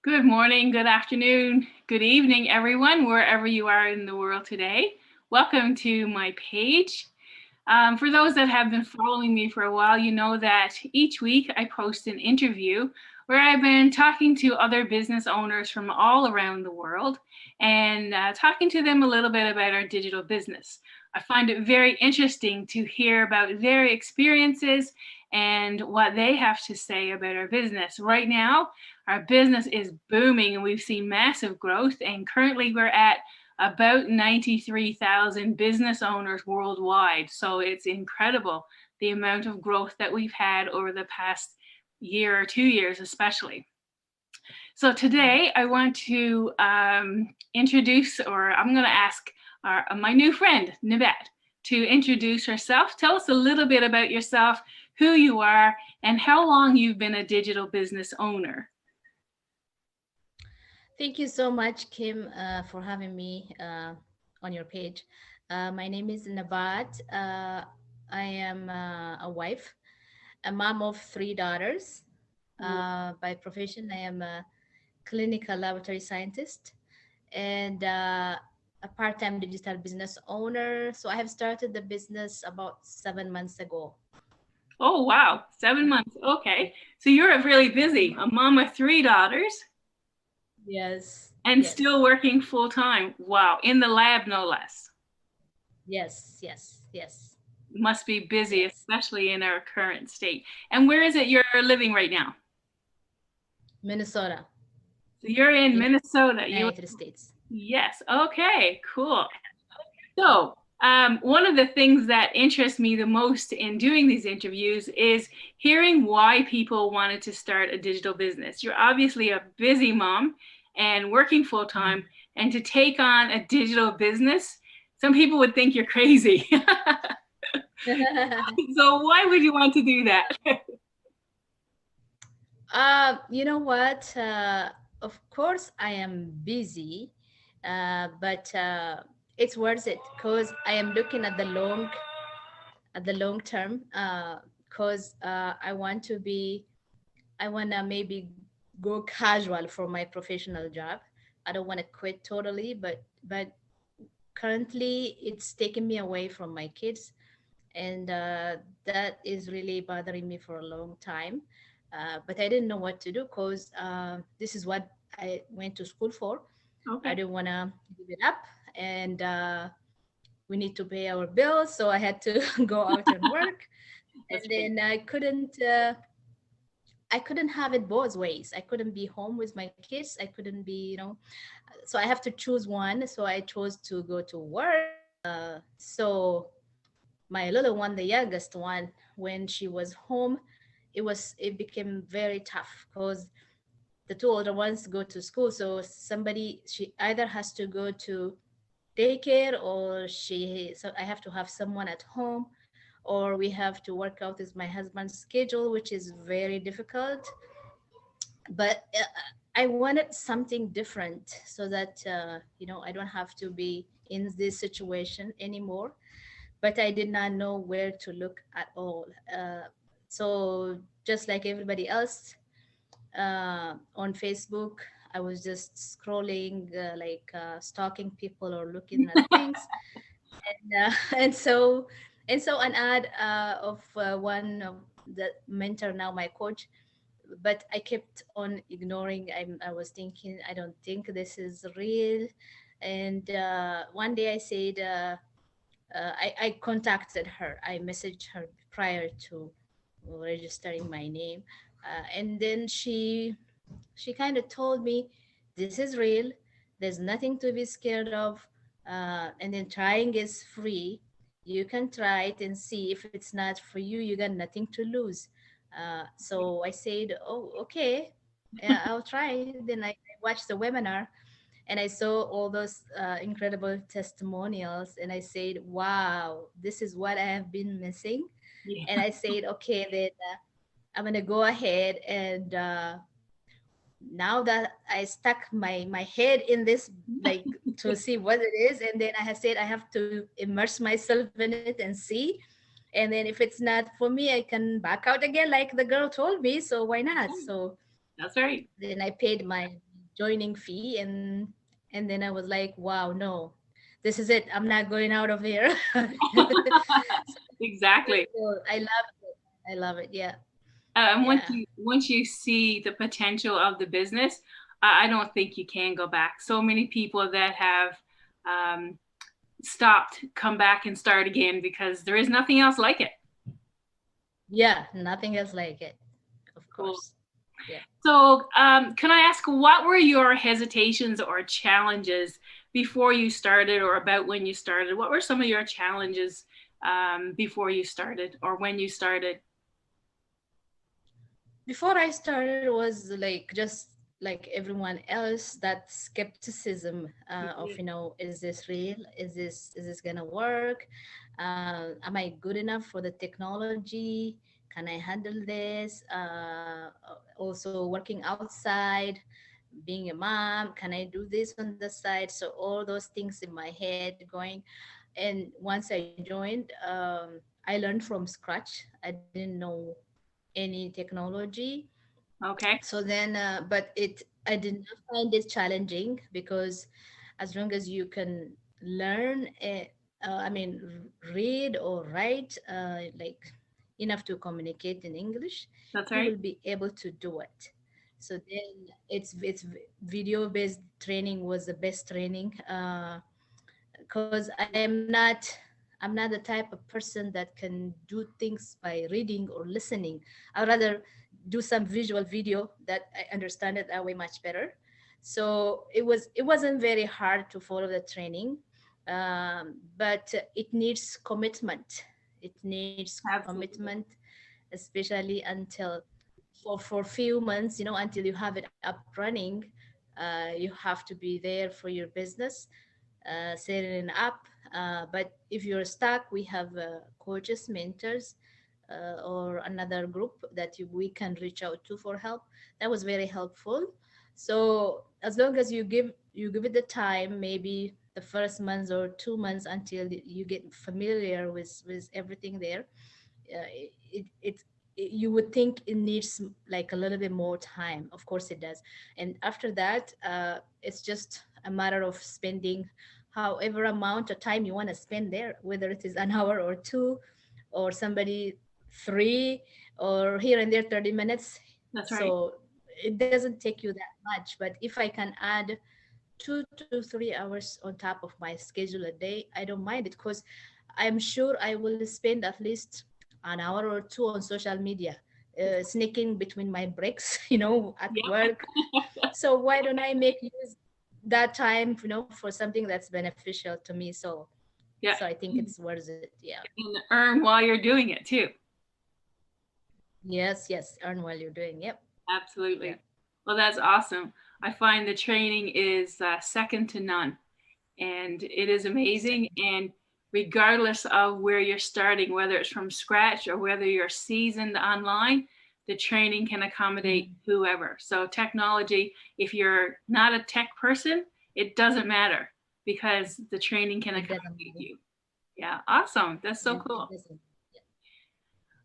Good morning, good afternoon, good evening, everyone, wherever you are in the world today. Welcome to my page. For those that have been following me for a while, you know that each week I post an interview where I've been talking to other business owners from all around the world and talking to them a little bit about our digital business. I find it very interesting to hear about their experiences and what they have to say about our business. Right now, our business is booming and we've seen massive growth, and currently we're at about 93,000 business owners worldwide. So it's incredible the amount of growth that we've had over the past year or 2 years, especially. So today I want to introduce, or I'm going to ask my new friend, Nebat, to introduce herself. Tell us a little bit about yourself, who you are, and how long you've been a digital business owner. Thank you so much, Kim, for having me on your page. My name is Nebat. I am a wife, a mom of three daughters. By profession, I am a clinical laboratory scientist and a part-time digital business owner. So I have started the business about 7 months ago. Oh, wow. 7 months. Okay. So you're really busy, a mom of three daughters Yes, and yes, still working full time. Wow. In the lab, no less. yes, yes, yes, Must be busy, yes. especially in our current state. And where is it you're living right now? Minnesota, So you're in Minnesota. You United States. Yes. Okay. Cool. So, one of the things that interests me the most in doing these interviews is hearing why people wanted to start a digital business. You're obviously a busy mom and working full time, and to take on a digital business, some people would think you're crazy. So, why would you want to do that? You know what? Of course, I am busy, but it's worth it because I am looking at the long term. Because I wanna maybe go casual for my professional job. I don't want to quit totally, but currently it's taking me away from my kids, and that is really bothering me for a long time. But I didn't know what to do because this is what I went to school for. I Okay. didn't want to give it up, and we need to pay our bills, so I had to go out and work. And That's right. then I couldn't have it both ways. I couldn't be home with my kids. I couldn't be, so I have to choose one. So I chose to go to work. So my little one, the youngest one, when she was home, it became very tough because the two older ones go to school. So she either has to go to daycare, or so I have to have someone at home, or we have to work out with my husband's schedule, which is very difficult. But I wanted something different so that I don't have to be in this situation anymore, but I did not know where to look at all. So just like everybody else, on Facebook, I was just scrolling, stalking people or looking at things, and and so an ad of one of the mentor, now my coach, but I kept on ignoring. I was thinking, I don't think this is real. And one day I said, I contacted her. I messaged her prior to registering my name, and then she kind of told me, "This is real. There's nothing to be scared of, and then trying is free. You can try it and see. If it's not for you, you got nothing to lose." So I said, "Oh, okay, yeah, I'll try." Then I watched the webinar, and I saw all those incredible testimonials, and I said, "Wow, this is what I have been missing." And Yeah. I said, "Okay, then I'm gonna go ahead and." Now that I stuck my head in this, like, to see what it is, and then I have said I have to immerse myself in it and see, and then if it's not for me, I can back out again, like the girl told me. So why not? So That's right. then I paid my joining fee, and then I was like, wow, no, this is it. I'm not going out of here. Exactly. So I love it. I love it. Yeah. And Yeah. once you see the potential of the business, I don't think you can go back. So many people that have um, stopped come back and start again because there is nothing else like it. Yeah. Nothing else like it. Of Cool. course. Yeah. So, can I ask what were your hesitations or challenges before you started, or about when you started? What were some of your challenges before you started, or when you started? Before I started was like just like everyone else, that skepticism of, is this real, is this gonna work, am I good enough for the technology, can I handle this, also working outside, being a mom, can I do this on the side? So all those things in my head going. And once I joined, I learned from scratch. I didn't know any technology. Okay, So then but it I did not find it challenging, because as long as you can learn I mean read or write like enough to communicate in English, that's you right. will be able to do it. So then video based training was the best training, because I'm not the type of person that can do things by reading or listening. I'd rather do some visual video that I understand it that way much better. So it wasn't very hard to follow the training, but it needs commitment. It needs commitment, Absolutely. especially until for few months, until you have it up running. You have to be there for your business, setting it up. But if you're stuck, we have coaches, mentors, or another group that we can reach out to for help. That was very helpful. So as long as you give it the time, maybe the first months or 2 months until you get familiar with everything there, you would think it needs like a little bit more time. Of course it does. And after that, it's just a matter of spending however amount of time you want to spend there, whether it is an hour or two, or somebody three, or here and there 30 minutes. That's right. So it doesn't take you that much. But if I can add 2 to 3 hours on top of my schedule a day, I don't mind it, because I'm sure I will spend at least an hour or two on social media, sneaking between my breaks, at Yeah. work. So why don't I make use that time, for something that's beneficial to me? So, Yeah. so I think it's worth it. Yeah. And earn while you're doing it too. Yes. Yes. Earn while you're doing. Yep. Yeah. Absolutely. Well, that's awesome. I find the training is second to none, and it is amazing. Second. And regardless of where you're starting, whether it's from scratch or whether you're seasoned online, the training can accommodate Mhm. whoever. So, technology, if you're not a tech person, it doesn't matter because the training can It doesn't accommodate matter. you. Yeah, awesome. That's so It cool. doesn't.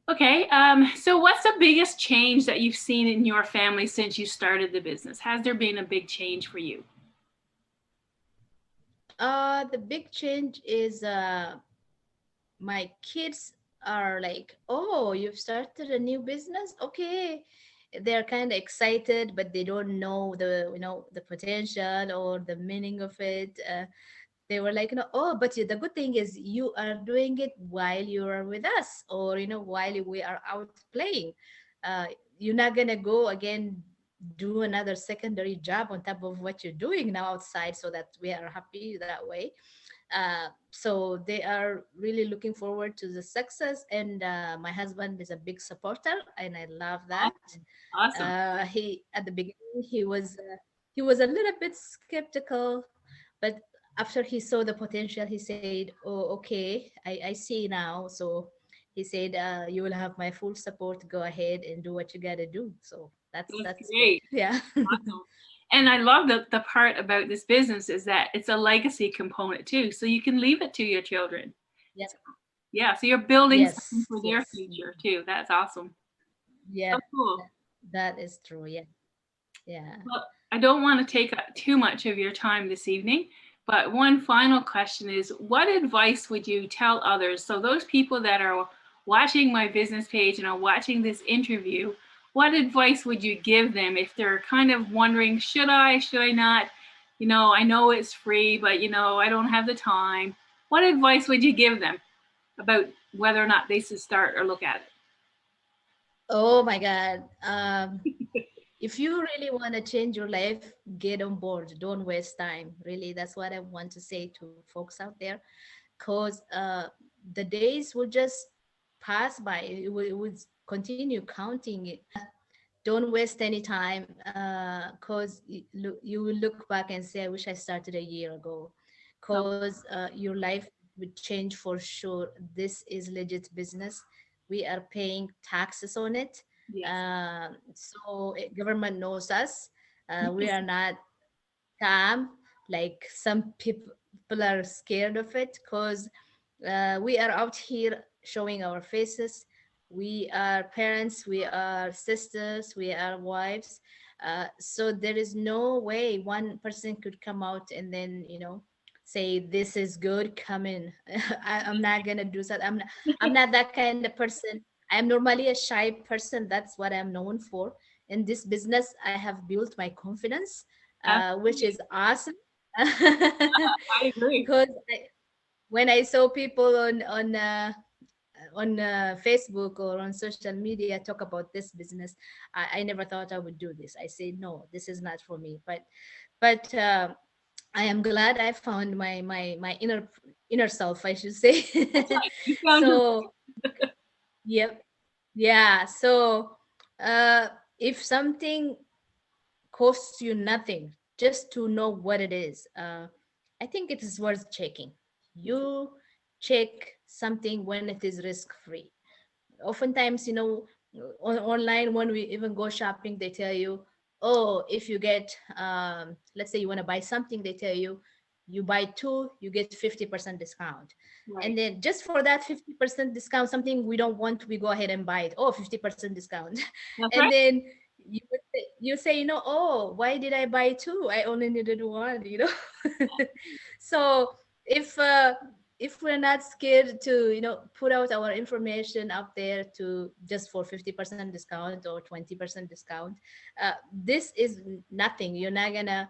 Okay, so what's the biggest change that you've seen in your family since you started the business? Has there been a big change for you? The big change is my kids are like, oh, you've started a new business, okay. They're kind of excited, but they don't know the potential or the meaning of it. They were like, oh, but the good thing is you are doing it while you are with us, or while we are out playing. uh, you're not gonna go again do another secondary job on top of what you're doing now outside, so that we are happy that way. So they are really looking forward to the success, and my husband is a big supporter, and I love that. Awesome. Awesome. He at the beginning he was a little bit skeptical, but after he saw the potential, he said, oh, okay, I see now. So he said, you will have my full support, go ahead and do what you got to do. So that's That's that's good. great. Yeah. Awesome. And I love the part about this business is that it's a legacy component too. So you can leave it to your children. Yeah. So, yeah, so you're building something Yes, for their yes. future too. That's awesome. Yeah, So cool. that is true. Yeah. Yeah. Well, I don't want to take up too much of your time this evening, but one final question is what advice would you tell others? So, those people that are watching my business page and are watching this interview, what advice would you give them if they're kind of wondering, should I not? I know it's free, but I don't have the time. What advice would you give them about whether or not they should start or look at Oh my God. If you really want to change your life, get on board. Don't waste time. Really, that's what I want to say to folks out there. Because the days will just pass by. It will continue counting. Don't waste any time, because you will look back and say, I wish I started a year ago. it? Because your life would change for sure. This is legit business. We are paying taxes on it. Yes. So government knows us. We are not scam like some people are scared of it, because we are out here showing our faces. We are parents, we are sisters, we are wives. So there is no way one person could come out and then say this is good, come in. I'm not gonna do that. I'm not that kind of person. I'm normally a shy person. That's what I'm known for. In this business I have built my confidence, which is Absolutely. awesome. I agree. Because when I saw people on Facebook or on social media talk about this business, I never thought I would do this. I say no, this is not for me. But I am glad I found my inner self, I should say. That's right. You found your So yep, yeah. So uh, if something costs you nothing just to know what it is, I think it is worth checking. You check something when it is risk free. Oftentimes, online, when we even go shopping, they tell you, oh, if you get, let's say you want to buy something, they tell you, you buy two, you get 50% discount. And right. then just for that 50% discount, something we don't want, we go ahead and buy it. Oh, 50% discount. That's And right. then you say, oh, why did I buy two? I only needed one. So if uh, if we're not scared to put out our information out there to just for 50% discount or 20% discount, this is nothing. You're not gonna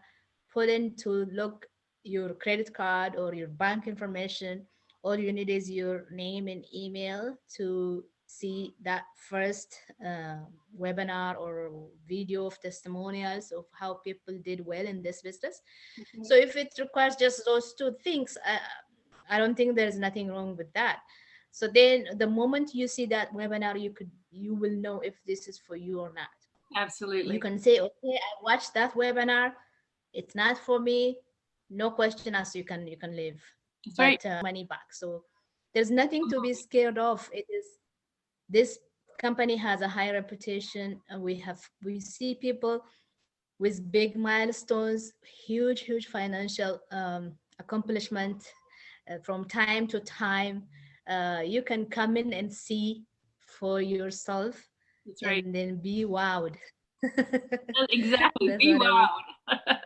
put in to look your credit card or your bank information. All you need is your name and email to see that first webinar or video of testimonials of how people did well in this business. That's So right. if it requires just those two things, I don't think there's nothing wrong with that. So then the moment you see that webinar, you will know if this is for you or not. You Absolutely. can say, okay, I watched that webinar. It's not for me. No question asked. You can leave, That's right. but money back. So there's nothing to be scared of. It is this company has a high reputation, and we see people with big milestones, huge financial accomplishment from time to time. You can come in and see for yourself That's right. and then be wowed. Exactly. That's Be what I would. wowed.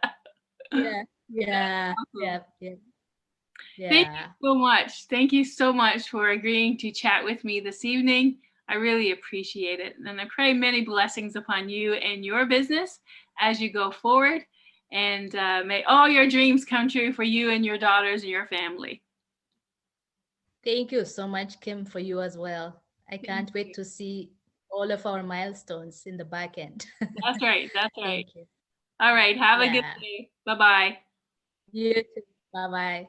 Yeah, That's yeah, awesome. yeah, yeah, Thank yeah. you so much. Thank you so much for agreeing to chat with me this evening. I really appreciate it. And I pray many blessings upon you and your business as you go forward. And may all your dreams come true for you and your daughters and your family. Thank you so much, Kim, for you as well. I Thank can't wait you. to see all of our milestones in the back end. That's right. That's right. Thank you. All right. Have a good Yeah. day. Bye bye. You too. Bye bye.